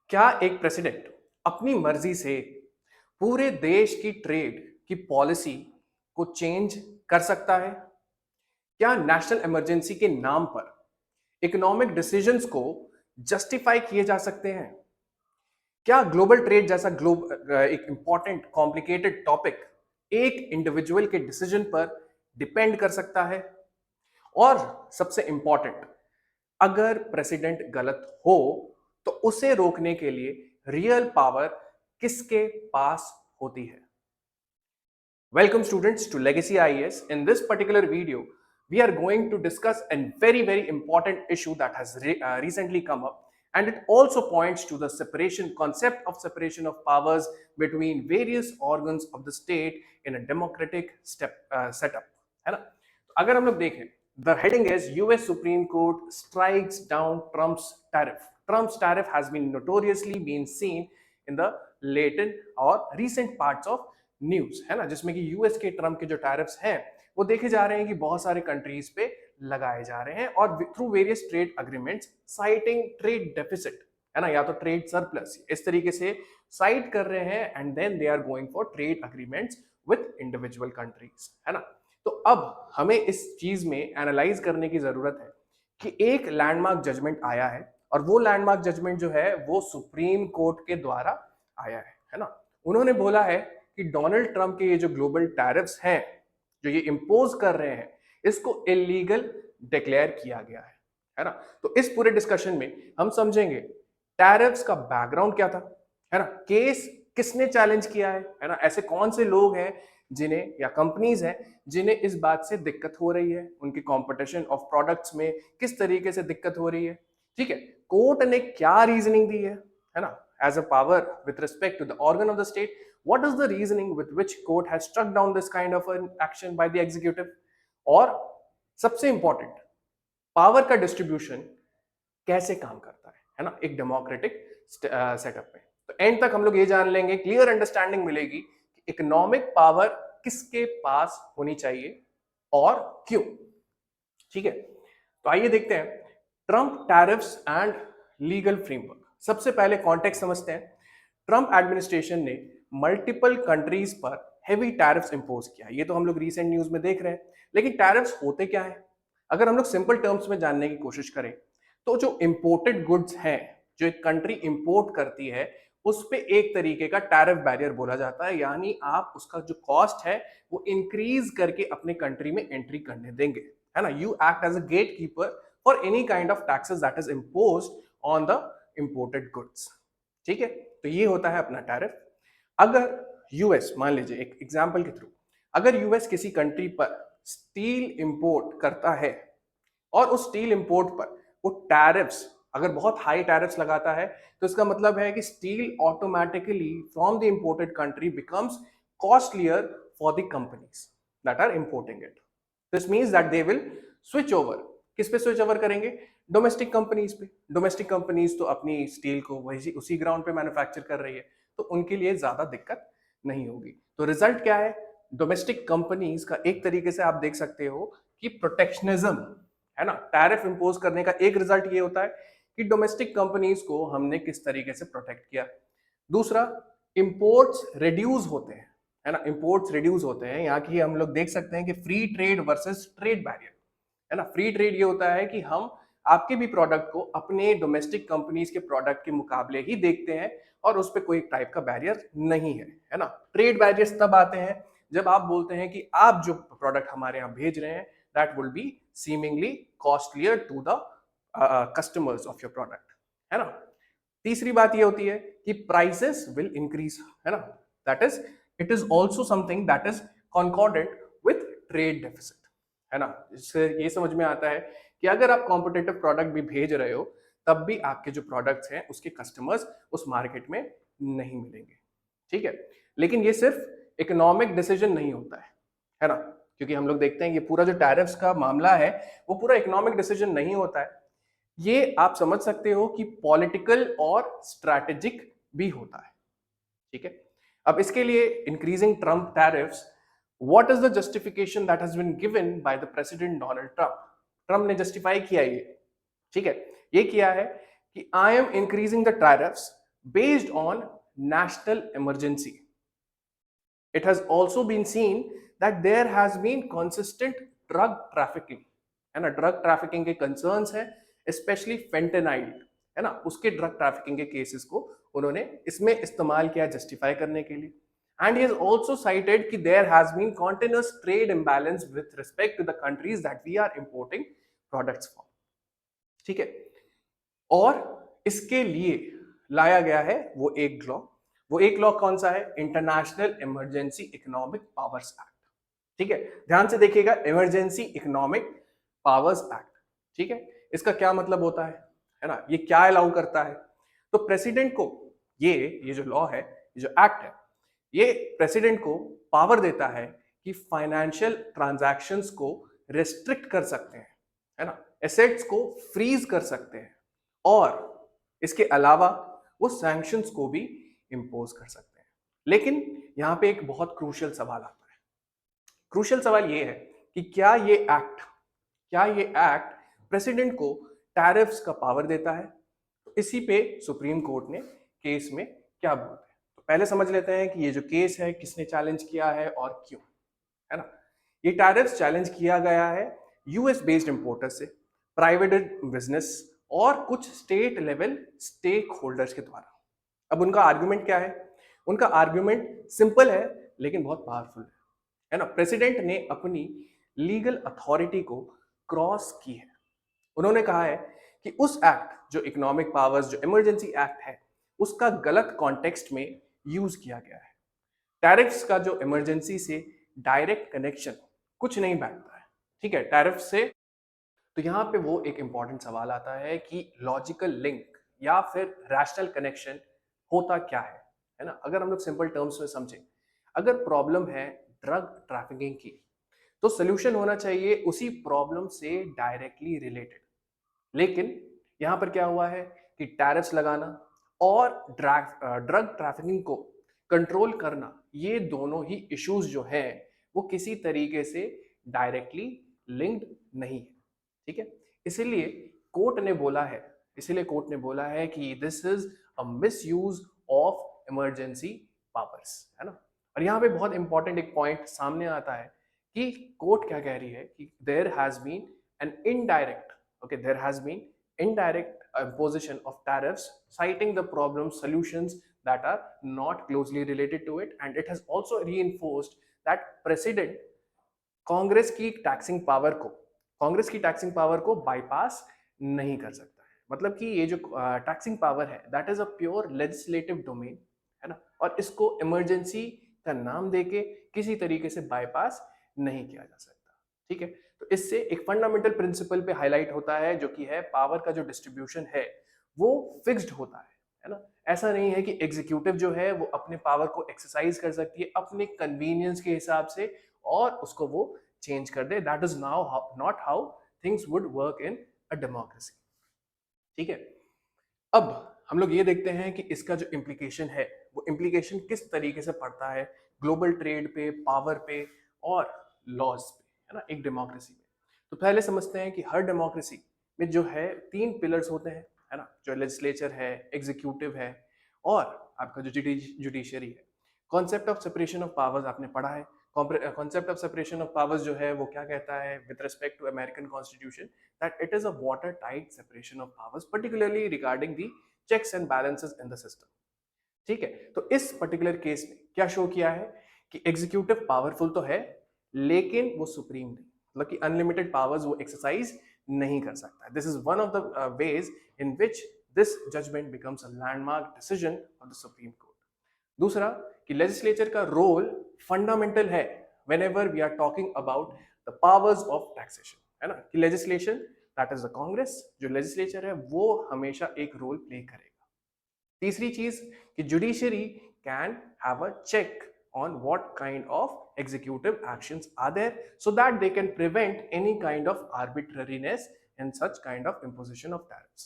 क्या एक प्रेसिडेंट अपनी मर्जी से पूरे देश की ट्रेड की पॉलिसी को चेंज कर सकता है? क्या नेशनल इमरजेंसी के नाम पर इकोनॉमिक डिसीजंस को जस्टिफाई किए जा सकते हैं? क्या ग्लोबल ट्रेड जैसा एक इंपॉर्टेंट कॉम्प्लिकेटेड टॉपिक एक इंडिविजुअल के डिसीजन पर डिपेंड कर सकता है? और सबसे इंपॉर्टेंट, अगर प्रेसिडेंट गलत हो तो उसे रोकने के लिए रियल पावर किसके पास होती है? Welcome students to Legacy IAS. In this particular video, we are going to discuss a very important issue that has recently come up, and it also points to the separation concept of separation of powers between various organs of the state in a democratic setup, है ना? तो अगर हम लोग देखें, the heading is US Supreme Court strikes down Trump's tariff. Trump's tariff has been notoriously been seen in the latent or recent parts of news, है ना, जिसमें कि यूएस के ट्रम्प के जो टैरिफ्स हैं वो देखे जा रहे हैं कि बहुत सारे कंट्रीज पे लगाए जा रहे हैं और through various trade agreements citing trade deficit, है ना, या तो ट्रेड सरप्लस, इस तरीके से साइट कर रहे हैं and then they are going for trade agreements with individual countries, है ना। तो अब हमें इस चीज में एनालाइज करने की जरूरत है कि एक लैंडमार्क जजमेंट आया है और वो लैंडमार्क जजमेंट जो है वो सुप्रीम कोर्ट के द्वारा आया है ना। उन्होंने बोला है कि डोनाल्ड ट्रंप के ये जो ग्लोबल टैरिफ्स हैं जो ये इंपोज कर रहे हैं इसको इलीगल डिक्लेयर किया गया है ना। तो इस पूरे डिस्कशन में हम समझेंगे टैरिफ्स का बैकग्राउंड क्या था, है ना, केस किसने चैलेंज किया है ना, ऐसे कौन से लोग हैं जिन्हें या कंपनीज हैं जिन्हें इस बात से दिक्कत हो रही है, उनके कंपटीशन ऑफ प्रोडक्ट्स में किस तरीके से दिक्कत हो रही है, ठीक है, कोर्ट ने क्या रीजनिंग दी है ना, as a power with respect to the organ of the state. What is the reasoning with which court has struck down this kind of an action by the executive? और सबसे important, power का distribution कैसे काम करता है ना, एक democratic setup में. तो एंड तक हम लोग ये जान लेंगे, क्लियर अंडरस्टैंडिंग मिलेगी कि इकोनॉमिक पावर किसके पास होनी चाहिए और क्यों. ठीक है, तो आइए देखते हैं Trump tariffs and legal framework. सबसे पहले कॉन्टेक्स्ट समझते हैं. ट्रंप एडमिनिस्ट्रेशन ने मल्टीपल कंट्रीज पर हेवी टैरिफ्स इंपोज किया, ये तो हम लोग रीसेंट न्यूज में देख रहे हैं. लेकिन टैरिफ्स होते क्या है, अगर हम लोग सिंपल टर्म्स में जानने की कोशिश करें तो जो इंपोर्टेड गुड्स हैं जो एक कंट्री इंपोर्ट करती है उस पे एक तरीके का टैरिफ बैरियर बोला जाता है, यानी आप उसका जो कॉस्ट है वो इंक्रीज करके अपने कंट्री में एंट्री करने देंगे, है ना. You act as a gatekeeper for any kind of taxes that is imposed on the imported goods. ठीक है, तो ये होता है अपना टैरिफ. अगर यूएस, मान लीजिए एक एग्जांपल के थ्रू, अगर यूएस किसी कंट्री पर स्टील इंपोर्ट करता है और उस स्टील इंपोर्ट पर वो टैरिफ्स, अगर बहुत हाई टैरिफ्स लगाता है तो इसका मतलब है कि steel automatically from the imported country becomes costlier for the companies that are importing it. This means that they will switch over. किस पे स्विच ओवर करेंगे? डोमेस्टिक कंपनीज पे. डोमेस्टिक कंपनीज तो अपनी स्टील को वही उसी ग्राउंड पे मैन्युफैक्चर कर रही है तो उनके लिए ज्यादा दिक्कत नहीं होगी. तो रिजल्ट क्या है? डोमेस्टिक कंपनीज का एक तरीके से आप देख सकते हो कि प्रोटेक्शनिज्म, है ना, टैरिफ इंपोज करने का एक रिजल्ट ये होता है कि डोमेस्टिक कंपनीज को हमने किस तरीके से प्रोटेक्ट किया. दूसरा, इंपोर्ट्स रिड्यूस होते हैं, है ना, इंपोर्ट्स रिड्यूस होते हैं. यहाँ की हम लोग देख सकते हैं कि free trade versus trade barrier, है ना. फ्री ट्रेड ये होता है कि हम आपके भी प्रोडक्ट को अपने डोमेस्टिक कंपनीज के प्रोडक्ट के मुकाबले ही देखते हैं और उस पर कोई टाइप का बैरियर नहीं है ना. ट्रेड बैरियर्स तब आते हैं जब आप बोलते हैं कि आप जो प्रोडक्ट हमारे यहाँ भेज रहे हैं that will be seemingly costlier to the customers of your product, है ना. तीसरी बात ये होती है कि प्राइसेस विल इंक्रीज, है ना, that is it is also something that is concordant with trade deficit, है ना. इससे ये समझ में आता है कि अगर आप कॉम्पिटिटिव प्रोडक्ट भी भेज रहे हो तब भी आपके जो प्रोडक्ट्स हैं उसके कस्टमर्स उस मार्केट में नहीं मिलेंगे. ठीक है, लेकिन ये सिर्फ इकोनॉमिक डिसीजन नहीं होता है ना, क्योंकि हम लोग देखते हैं ये पूरा जो टैरिफ्स का मामला है वो पूरा इकोनॉमिक डिसीजन नहीं होता है. ये आप समझ सकते हो कि पॉलिटिकल और स्ट्रैटेजिक भी होता है. ठीक है, अब इसके लिए increasing Trump tariffs, what is the justification that has been given by the president Donald Trump. Trump ने जस्टिफाई किया ये, ठीक है, ये किया है कि I am increasing the tariffs based on national emergency. It has also been seen that there has been consistent drug trafficking, है ना, ड्रग ट्रैफिकिंग के कंसर्न्स है, स्पेशली फेंटेनाइल, है ना, उसके ड्रग ट्रैफिकिंग के केसेस को उन्होंने इसमें इस्तेमाल किया जस्टिफाई करने के लिए. And he has also cited कि there has been continuous trade imbalance with respect to the countries that we are importing products from. ठीक है, और इसके लिए लाया गया है वो एक लॉ कौन सा है? International emergency economic powers act. ठीक है, ध्यान से देखिएगा, इमरजेंसी इकोनॉमिक पावर्स एक्ट. ठीक है, इसका क्या मतलब होता है ना, ये क्या अलाउ करता है? तो प्रेसिडेंट को ये जो लॉ है, ये जो एक्ट है, ये प्रेसिडेंट को पावर देता है कि फाइनेंशियल ट्रांजैक्शंस को रेस्ट्रिक्ट कर सकते हैं, है ना, एसेट्स को फ्रीज कर सकते हैं, और इसके अलावा वो सैंक्शंस को भी इंपोज कर सकते हैं. लेकिन यहां पे एक बहुत क्रूशियल सवाल आता है. क्रूशियल सवाल ये है कि क्या ये एक्ट प्रेसिडेंट को टैरिफ्स का पावर देता है? तो इसी पे सुप्रीम कोर्ट ने केस में क्या बोलते हैं, तो पहले समझ लेते हैं कि ये जो केस है किसने चैलेंज किया है और क्यों, है ना. ये टैरिफ्स चैलेंज किया गया है यूएस बेस्ड इंपोर्टर से, प्राइवेट बिजनेस और कुछ स्टेट लेवल स्टेक होल्डर्स के द्वारा. अब उनका आर्गुमेंट क्या है? उनका आर्गुमेंट सिंपल है लेकिन बहुत पावरफुल है ना. प्रेसिडेंट ने अपनी लीगल अथॉरिटी को क्रॉस की है. उन्होंने कहा है कि उस एक्ट, जो इकोनॉमिक पावर्स, जो इमरजेंसी एक्ट है, उसका गलत कॉन्टेक्स्ट में यूज किया गया है. टैरिफ्स का जो इमरजेंसी से डायरेक्ट कनेक्शन कुछ नहीं बैठता है. ठीक है, टैरिफ से. तो यहां पे वो एक इंपॉर्टेंट सवाल आता है कि लॉजिकल लिंक या फिर रैशनल कनेक्शन होता क्या है ना. अगर हम लोग सिंपल टर्म्स में समझें, अगर प्रॉब्लम है ड्रग ट्रैफिकिंग की, तो सोल्यूशन होना चाहिए उसी प्रॉब्लम से डायरेक्टली रिलेटेड. लेकिन यहां पर क्या हुआ है कि टैरिफ्स लगाना और ड्रग ट्रैफिकिंग को कंट्रोल करना, ये दोनों ही इश्यूज जो हैं वो किसी तरीके से डायरेक्टली लिंक्ड नहीं है. ठीक है, इसीलिए कोर्ट ने बोला है कि this is a misuse of emergency powers, है ना. और यहाँ पे बहुत इंपॉर्टेंट एक पॉइंट सामने आता है कि कोर्ट क्या कह रही है कि there has been an indirect there has been indirect imposition of tariffs, citing the problem solutions that are not closely related to it, and it has also reinforced that president Congress की taxing power को bypass नहीं कर सकता है. मतलब कि ये जो टैक्सिंग पावर है, that is a pure legislative domain, है ना, और इसको इमरजेंसी का नाम देके किसी तरीके से बाईपास नहीं किया जा सकता. ठीक है, तो इससे एक फंडामेंटल प्रिंसिपल पे हाईलाइट होता है, जो कि है पावर का जो डिस्ट्रीब्यूशन है वो फिक्स्ड होता है ना. ऐसा नहीं है कि एग्जीक्यूटिव जो है वो अपने पावर को एक्सरसाइज कर सकती है अपने कन्वीनियंस के हिसाब से और उसको वो चेंज कर दे. That is now not how things would work in a democracy. ठीक है, अब हम लोग ये देखते हैं कि इसका जो इम्प्लीकेशन है, वो इम्प्लीकेशन किस तरीके से पड़ता है ग्लोबल ट्रेड पे, पावर पे और लॉज पे, है ना, एक डेमोक्रेसी में. तो पहले समझते हैं कि हर डेमोक्रेसी में जो है 3 पिलर्स होते हैं, है ना, जो लेजिस्लेचर है, एग्जीक्यूटिव है और आपका जो जुडिशरी है. Concept of separation of powers आपने पढ़ा है. Concept of separation of powers जो है वो क्या कहता है with respect to American constitution, that it is a water tight separation of powers, particularly regarding the checks and balances in the system. ठीक है, तो इस पर्टिकुलर केस में क्या शो किया है कि एग्जीक्यूटिव पावरफुल तो है लेकिन वो सुप्रीम नहीं, मतलब कि अनलिमिटेड पावर्स वो एक्सरसाइज नहीं कर सकता. This is one of the ways in which this judgment becomes a landmark decision of the Supreme Court. दूसरा कि लेजिस्लेचर का रोल फंडामेंटल है whenever we are talking about the powers of taxation, है ना, कि legislation that is the Congress, जो legislature है वो हमेशा एक रोल प्ले करेगा. तीसरी चीज कि judiciary can have a check on what kind of executive actions are there so that they can prevent any kind of arbitrariness in such kind of imposition of tariffs.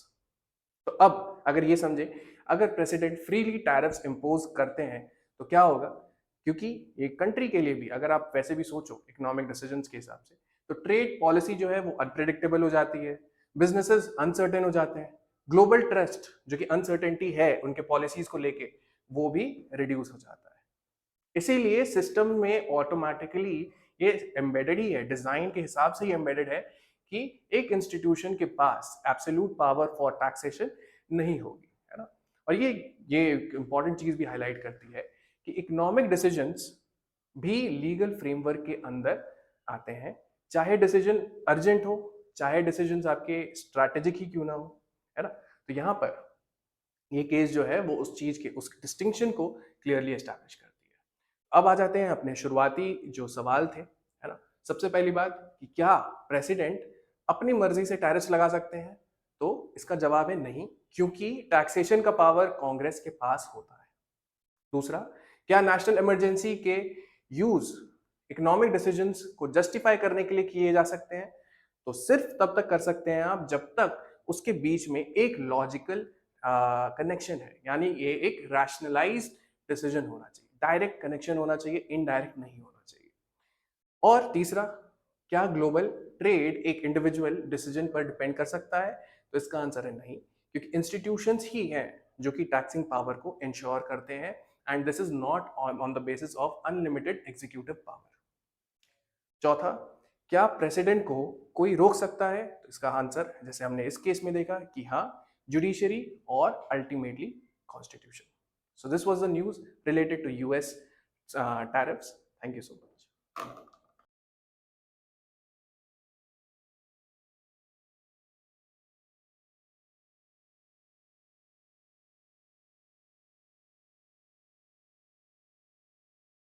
तो अब अगर ये समझे, अगर प्रेसिडेंट फ्रीली टैरिफ्स इंपोज करते हैं तो क्या होगा, क्योंकि एक कंट्री के लिए भी अगर आप वैसे भी सोचो इकोनॉमिक डिसीजंस के हिसाब से, तो ट्रेड पॉलिसी जो है वो अनप्रेडिक्टेबल हो जाती है, बिजनेसेस अनसर्टेन हो जाते हैं, ग्लोबल ट्रस्ट जो कि अनसर्टेनिटी है उनके पॉलिसीज को लेके, वो भी रिड्यूस हो जाता है। इसीलिए सिस्टम में ऑटोमेटिकली ये एम्बेडेड ही है, डिजाइन के हिसाब से ही एम्बेडेड है कि एक इंस्टीट्यूशन के पास एब्सोल्यूट पावर फॉर टैक्सेशन नहीं होगी, है ना। और ये इंपॉर्टेंट चीज भी हाईलाइट करती है कि इकोनॉमिक डिसीजंस भी लीगल फ्रेमवर्क के अंदर आते हैं, चाहे डिसीजन अर्जेंट हो, चाहे डिसीजंस आपके स्ट्रैटेजिक ही क्यों ना हो, है ना। तो यहाँ पर ये केस जो है वो उस चीज के उस डिस्टिंक्शन को क्लियरली एस्टैब्लिश करती है। अब आ जाते हैं अपने शुरुआती जो सवाल थे, है ना। सबसे पहली बात कि क्या प्रेसिडेंट अपनी मर्जी से टैरिफ्स लगा सकते हैं, तो इसका जवाब है नहीं, क्योंकि टैक्सेशन का पावर कांग्रेस के पास होता है। दूसरा, क्या नेशनल इमरजेंसी के यूज इकोनॉमिक डिसीजंस को जस्टिफाई करने के लिए किए जा सकते हैं, तो सिर्फ तब तक कर सकते हैं आप जब तक उसके बीच में एक लॉजिकल कनेक्शन है, यानी ये एक रैशनलाइज्ड डिसीजन होना चाहिए, डायरेक्ट कनेक्शन होना चाहिए, इनडायरेक्ट नहीं होना चाहिए। और तीसरा, क्या ग्लोबल ट्रेड एक इंडिविजुअल डिसीजन पर डिपेंड कर सकता है, तो इसका आंसर है नहीं, क्योंकि इंस्टीट्यूशंस ही हैं जो कि टैक्सिंग पावर को इंश्योर करते हैं, and this is not on the basis of unlimited executive power. चौथा, क्या प्रेसिडेंट को कोई रोक सकता है, तो इसका आंसर जैसे हमने इस केस में देखा कि हाँ, जुडिशरी और ultimately constitution. So this was the news related to US tariffs. Thank you so much.